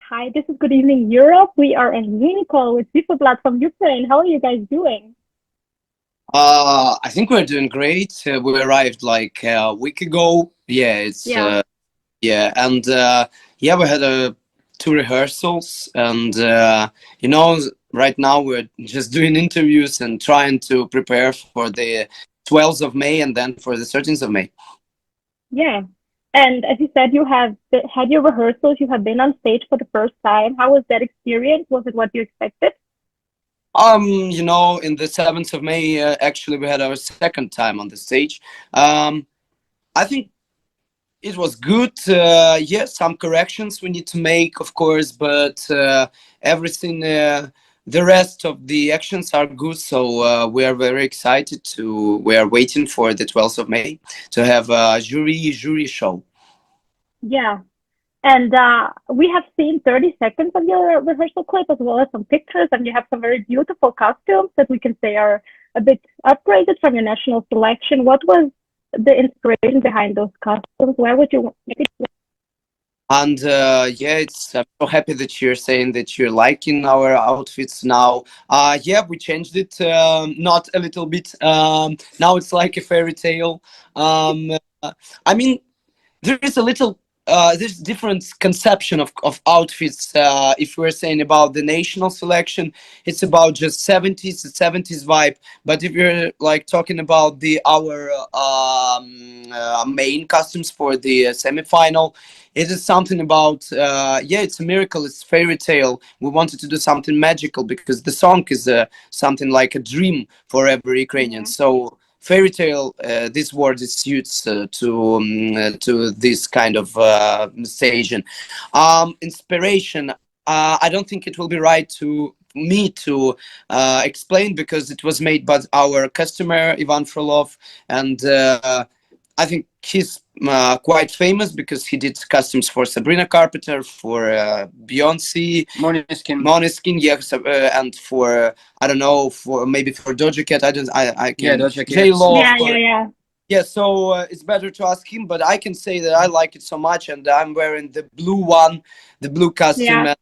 Hi, this is Good Evening Europe. We are on mini call with Ziferblat from Ukraine. How are you guys doing? I think we're doing great. We arrived like a week ago. Yeah, And yeah, we had two rehearsals, and right now we're just doing interviews and trying to prepare for the 12th of May and then for the 13th of May. yeah. And as you said, you have had your rehearsals. You have been on stage for the first time. How was that experience? Was it what you expected? In the 7th of May, actually, we had our second time on the stage. I think it was good. Yes, some corrections we need to make, of course, but everything, the rest of the actions are good. So we are very excited we are waiting for the 12th of May to have a jury show. Yeah. And we have seen 30 seconds of your rehearsal clip as well as some pictures, and you have some very beautiful costumes that we can say are a bit upgraded from your national selection. What was the inspiration behind those costumes? Why would you make it? And yeah, I'm so happy that you're saying that you're liking our outfits now. Yeah, we changed it, not a little bit. Now it's like a fairy tale. Um, I mean, there is a little there's different conception of outfits. If we're saying about the national selection, it's about just 70s vibe. But if you're like talking about the our main costumes for the semi-final, it is something about yeah, it's a miracle, it's fairy tale. We wanted to do something magical because the song is something like a dream for every Ukrainian. Yeah. So fairy tale, this word is suits to this kind of station. Inspiration, I don't think it will be right to me to explain because it was made by our customer Ivan Frolov, and I think he's quite famous because he did costumes for Sabrina Carpenter, for Beyonce, Måneskin, yes, and for I don't know, for maybe for Doja Cat. I can Doja Cat. J Lo, of Yeah, course. yeah, yeah. Yeah, so it's better to ask him, but I can say that I like it so much, and I'm wearing the blue one, the blue costume. Yeah.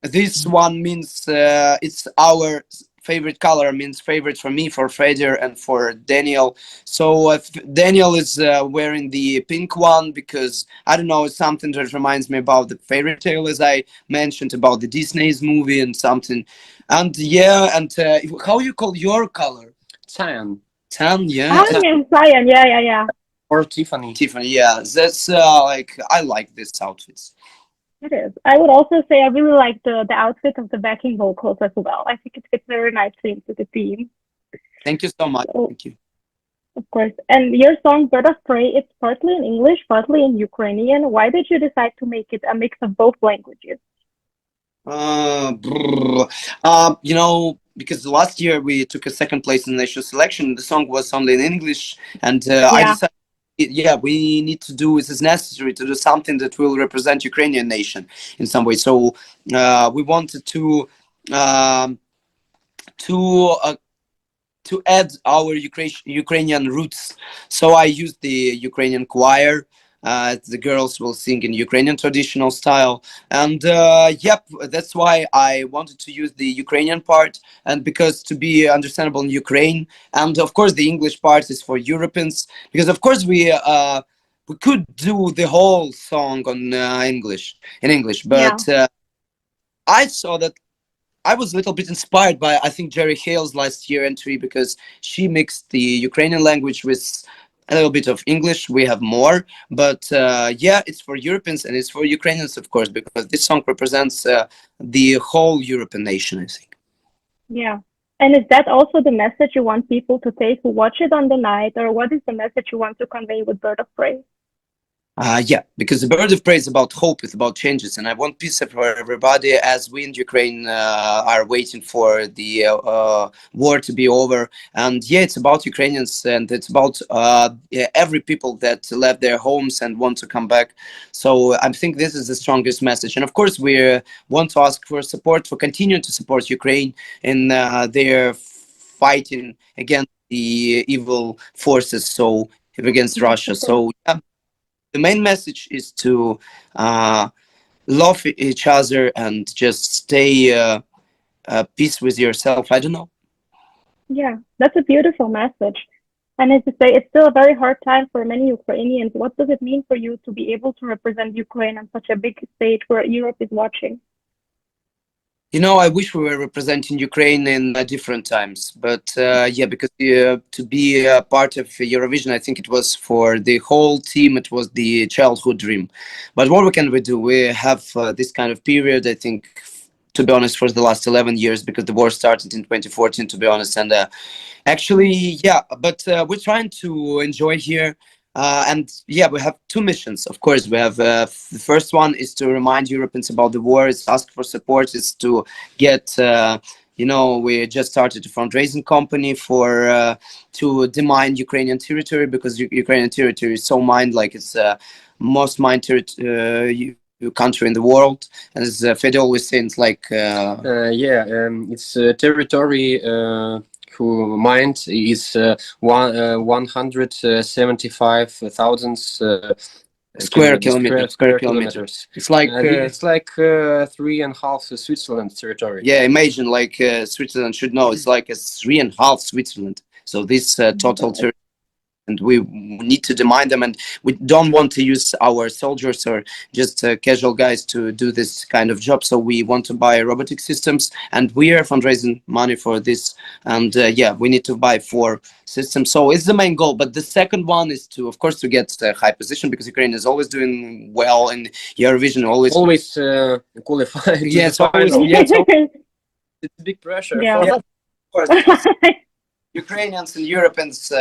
This one means it's our favorite color, means favorite for me, for Freder, and for Daniel. So Daniel is wearing the pink one because I don't know, it's something that reminds me about the fairy tale, as I mentioned, about the Disney's movie and something. And yeah, and how you call your color? Tan Tan, yeah. Onion, Cyan, yeah, yeah, yeah. or Tiffany. Tiffany, yeah. That's like I like these outfits. It is. I would also say I really like the outfit of the backing vocals as well. I think it fits very nicely into the theme. Thank you so much. So, Thank you. of course. And your song Bird of Prey, it's partly in English, partly in Ukrainian. Why did you decide to make it a mix of both languages? Because last year we took a second place in the national selection. The song was only in English, and I Yeah, decided, yeah, we need to do. It is necessary to do something that will represent Ukrainian nation in some way. So we wanted um, to uh, to add our Ukrainian roots. So I used the Ukrainian choir. The girls will sing in Ukrainian traditional style, and yep, that's why I wanted to use the Ukrainian part, and because to be understandable in Ukraine, and of course the English part is for Europeans, because of course we could do the whole song on English, yeah, but I saw that I was a little bit inspired by I think Jerry Hale's last year entry because she mixed the Ukrainian language with a little bit of English. We have more, but yeah, it's for Europeans and it's for Ukrainians, of course, because this song represents the whole European nation, I think. yeah. And is that also the message you want people to take who watch it on the night, or what is the message you want to convey with Bird of Prey? Yeah, because the Bird of Prey is about hope, it's about changes, and I want peace for everybody as we in Ukraine are waiting for the war to be over. And yeah, it's about Ukrainians and it's about yeah, every people that left their homes and want to come back. So I think this is the strongest message. And of course, we want to ask for support, for continue to support Ukraine in their fighting against the evil forces, so against Yes, Russia. of course. So yeah, the main message is to uh, love each other and just stay peace with yourself. I don't know. Yeah, that's a beautiful message. And as you say, it's still a very hard time for many Ukrainians. What does it mean for you to be able to represent Ukraine on such a big stage where Europe is watching? You know, I wish we were representing Ukraine in different times, but yeah, because to be a part of Eurovision, I think it was for the whole team, it was the childhood dream. But what can we do? We have this kind of period, I think, to be honest, for the last 11 years, because the war started in 2014, to be honest, and actually, yeah, but we're trying to enjoy here. And yeah, we have two missions. Of course, we have the first one is to remind Europeans about the war. It's ask for support. It's to get, you know, we just started a fundraising company for to demine Ukrainian territory, because Ukrainian territory is so mined, like it's most mined country in the world. As Fede always says, like yeah, it's territory who mined is 175,000 square kilometers. It's like it's like 3.5 Switzerland territory. yeah, imagine like Switzerland should know. It's like a 3.5 Switzerland. So this total territory, and we need to demand them, and we don't want to use our soldiers or just casual guys to do this kind of job. So we want to buy robotic systems, and we are fundraising money for this. And yeah, we need to buy 4 systems. So it's the main goal. But the second one is to, of course, to get a high position, because Ukraine is always doing well in Eurovision, always qualified. yes, always, yes, It's a big pressure. Yeah. yeah, of course. Ukrainians and Europeans,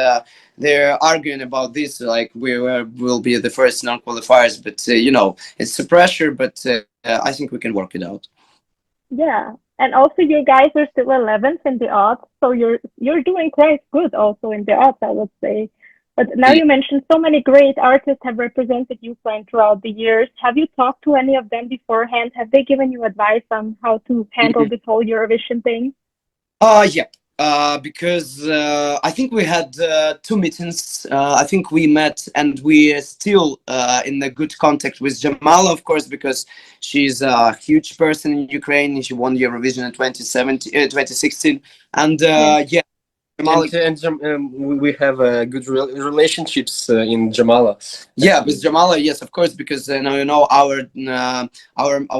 they're arguing about this, like will be the first non-qualifiers, but you know, it's a pressure, but I think we can work it out. Yeah. And also you guys are still 11th in the odds, so you're doing quite good also in the odds, I would say. But now you mentioned so many great artists have represented Ukraine throughout the years. Have you talked to any of them beforehand? Have they given you advice on how to handle this whole Eurovision thing? Yeah. Because I think we had 2 meetings. I think we met, and we are still in a good contact with Jamala, of course, because she's a huge person in Ukraine. She won Eurovision in 2016, and yeah. And we have good relationships in Jamala. Yeah, with Jamala, yes, of course, because now you know our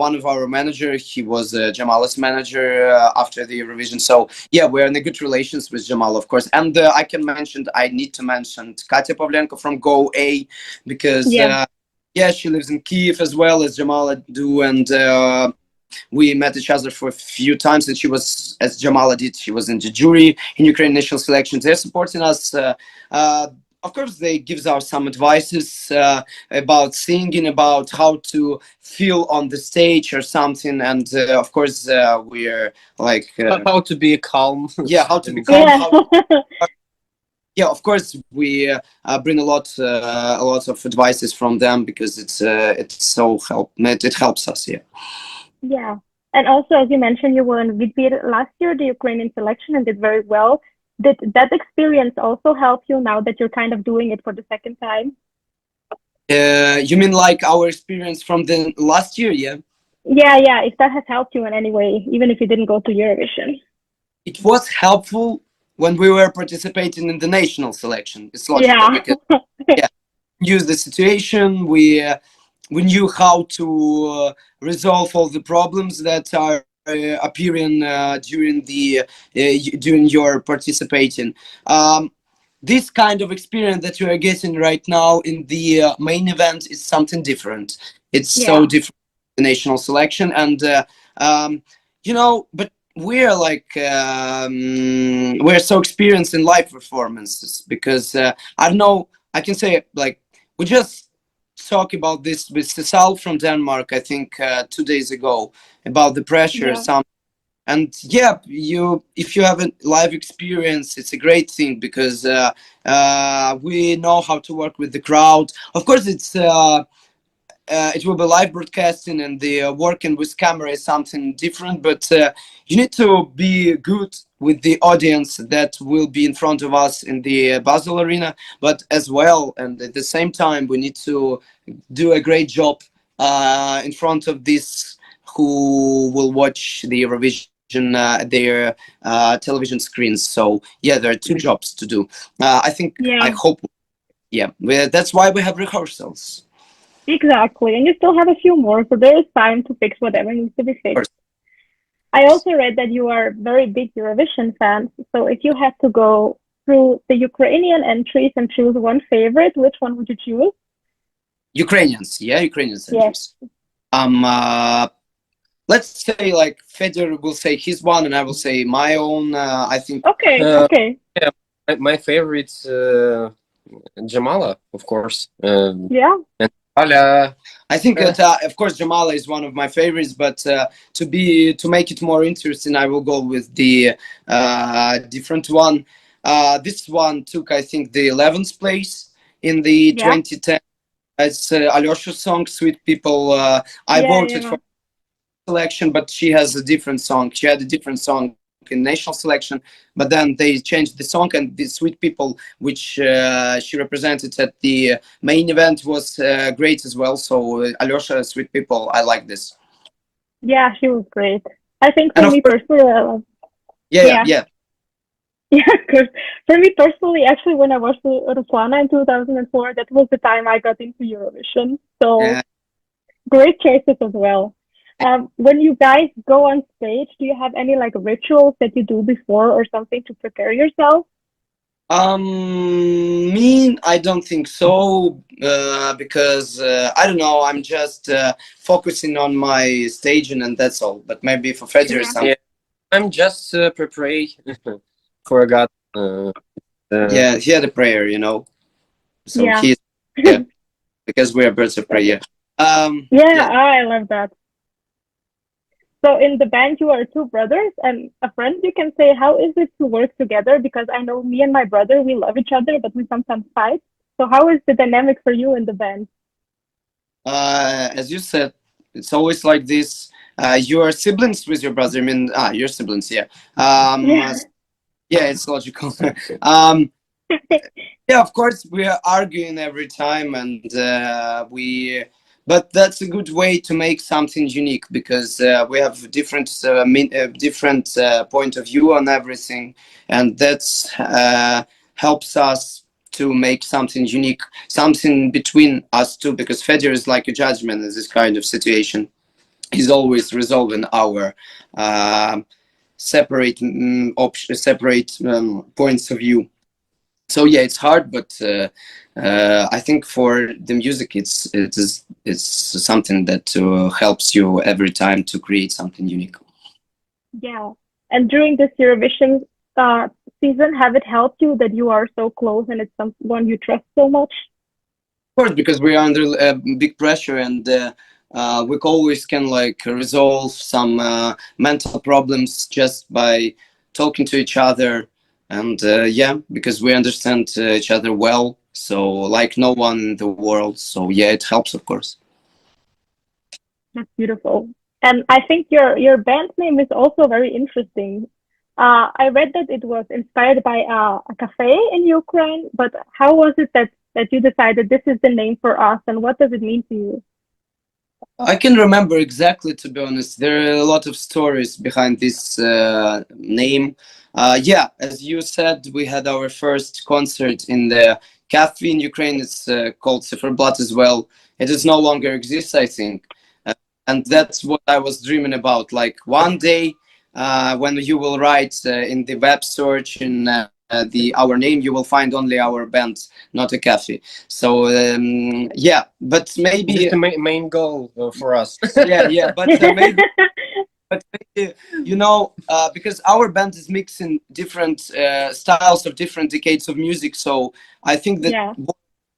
one of our manager, he was Jamala's manager after the Eurovision. So yeah, we're in a good relations with Jamala, of course. And I need to mention Katya Pavlenko from 𝐂𝐤𝐴, because yeah, she lives in Kyiv as well as Jamala do, and we met each other for a few times, and she was, as Jamala did, she was in the jury in Ukraine national selections. They're supporting us. Of course, they give us some advices about singing, about how to feel on the stage or something. And of course, we're like how to be calm. Yeah, how to be calm. Yeah, of course, we bring a lot of advices from them, because it's it helps us. Yeah. Yeah. And also, as you mentioned, you were in Vidbir last year, the Ukrainian selection, and did very well. Did that experience also help you now that you're kind of doing it for the second time? You mean like our experience from the last year? Yeah. Yeah. If that has helped you in any way, even if you didn't go to Eurovision. It was helpful when we were participating in the national selection. It's logical, because yeah, use the situation. We knew how to resolve all the problems that are appearing during your participating. This kind of experience that you are getting right now in the main event is something different. It's so different, the national selection, and you know, but we're like we're so experienced in live performances, because I don't know, I can say, like, we just talk about this with Cecile from Denmark, I think 2 days ago, about the pressure. And yeah, if you have a live experience, it's a great thing, because we know how to work with the crowd. Of course, it will be live broadcasting, and the working with camera is something different, but you need to be good with the audience that will be in front of us in the Basel arena, but as well, and at the same time, we need to do a great job in front of this who will watch the Eurovision their television screens. So yeah, there are two jobs to do. I think, I Yeah, hope, yeah, that's why we have rehearsals. exactly. And you still have a few more, so there is time to fix whatever needs to be Of fixed. course. I also read that you are very big Eurovision fans. So if you had to go through the Ukrainian entries and choose one favorite, which one would you choose? Ukrainians, yeah, Ukrainian Yes. centuries. Let's say like Fedor will say his one, and I will say my own. I think. Okay, okay. Yeah, my favorite Jamala, of course. Yeah. And Alia. I think that of course Jamala is one of my favorites, but to make it more interesting, I will go with the different one. This one took, I think, the 11th place in the Yeah. 2010. It's Alyosha's song "Sweet People." I Yeah, voted yeah. for selection, but she has a different song. She had a different song in national selection, but then they changed the song, and the Sweet People, which she represented at the main event, was great as well. So Alyosha, Sweet People, I like this. Yeah, she was great. I think And for of me course, personally, yeah, yeah. yeah, Yeah, because for me personally, actually, when I watched Ruslana in 2004, that was the time I got into Eurovision. So yeah. great choices as well. When you guys go on stage, do you have any like rituals that you do before or something to prepare yourself? Me, I don't think so, because I don't know. I'm just focusing on my staging, and that's all. But maybe for Fedor, Yeah. something. Yeah, I'm just prepare for God. Yeah, he had a prayer. So Yeah. he's, yeah, because we are birds of That's prey. it. Yeah. Yeah, I love that. So in the band, you are two brothers and a friend. You can say, how is it to work together? Because I know me and my brother, we love each other, but we sometimes fight. So how is the dynamic for you in the band? As you said, it's always like this. You are siblings with your brother. I mean, you're siblings, yeah. Yeah. Yeah, it's logical. um, yeah, of course, we are arguing every time, and but that's a good way to make something unique, because we have different point of view on everything, and that's helps us to make something unique, something between us two, because Fedor is like a judgment in this kind of situation. He's always resolving our separate separate points of view. So yeah, it's hard, but I think for the music, it's something that helps you every time to create something unique. Of Yeah. And during this Eurovision uh, season, have it helped you that you are so close and it's someone you trust so much? course, because we are under big pressure, and we always can like resolve some mental problems just by talking to each other, and yeah, because we understand each other well. So like no one in the world. So yeah, it helps, of course. That's beautiful. And I think your band name is also very interesting. I read that it was inspired by a cafe in Ukraine, but how was it that you decided this is the name for us, and what does it mean to you? I can remember exactly, to be honest. There are a lot of stories behind this name. Yeah, as you said, we had our first concert in the cafe in Ukraine. It's called Ziferblat as well. It is no longer exists, I think. Uh, and that's what I was dreaming about. Like one day, when you will write in the web search in the our name, you will find only our band, not a cafe. So yeah, but Just maybe the main goal for us. yeah, but maybe, because our band is mixing different styles of different decades of music, so I think that Yeah,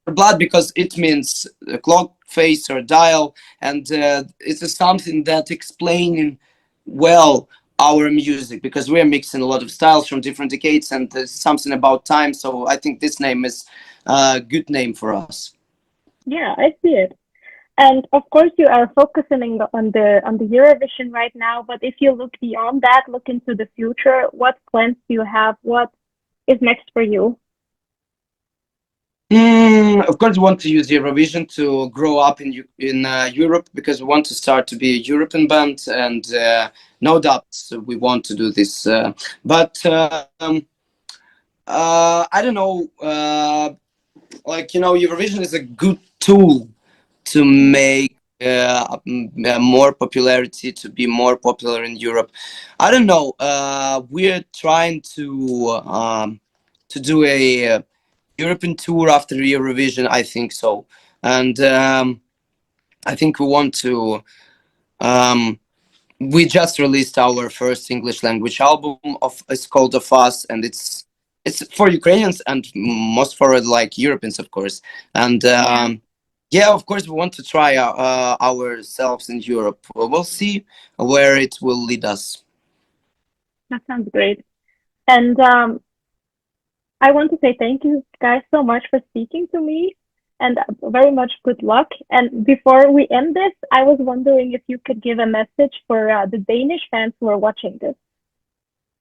blood, because it means clock face or dial, and it is something that explaining well our music, because we're mixing a lot of styles from different decades, and there's something about time, so I think this name is a good name for us. yeah, I see it. And of course, you are focusing on the Eurovision right now. But if you look beyond that, look into the future, what plans do you have? What is next for you? Of course, we want to use Eurovision to grow up in Europe, because we want to start to be a European band, and no doubt we want to do this. But I don't know, like, Eurovision is a good tool to make more popularity, to be more popular in Europe. I don't know. We're trying to do a European tour after Eurovision, I think so. And I think we want to. We just released our first English language album. It's called Of Us, and it's for Ukrainians and most for like Europeans, of course. And yeah, of course, we want to try ourselves in Europe. We'll see where it will lead us. That sounds great. And I want to say thank you guys so much for speaking to me, and very much good luck. And before we end this, I was wondering if you could give a message for the Danish fans who are watching this.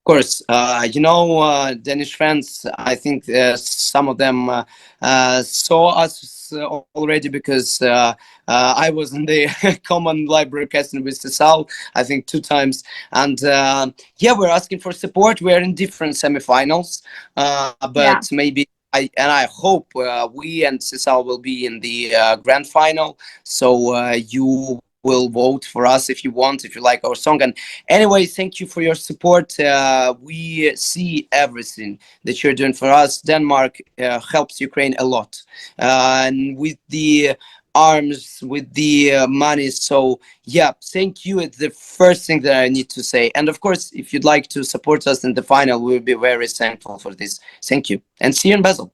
Of course, Danish fans, I think some of them saw us already, because I was in the common live broadcasting with 𝐶𝐶, I think 2 times. And yeah, we're asking for support. We're in different semifinals, but maybe I hope we and 𝐶𝐶 will be in the grand final. So you will vote for us if you want, if you like our song. And anyway, thank you for your support. We see everything that you're doing for us. Denmark helps Ukraine a lot, and with the arms, with the money. So yeah, thank you. It's the first thing that I need to say. And of course, if you'd like to support us in the final, we'll be very thankful for this. Thank you, and see you in Basel.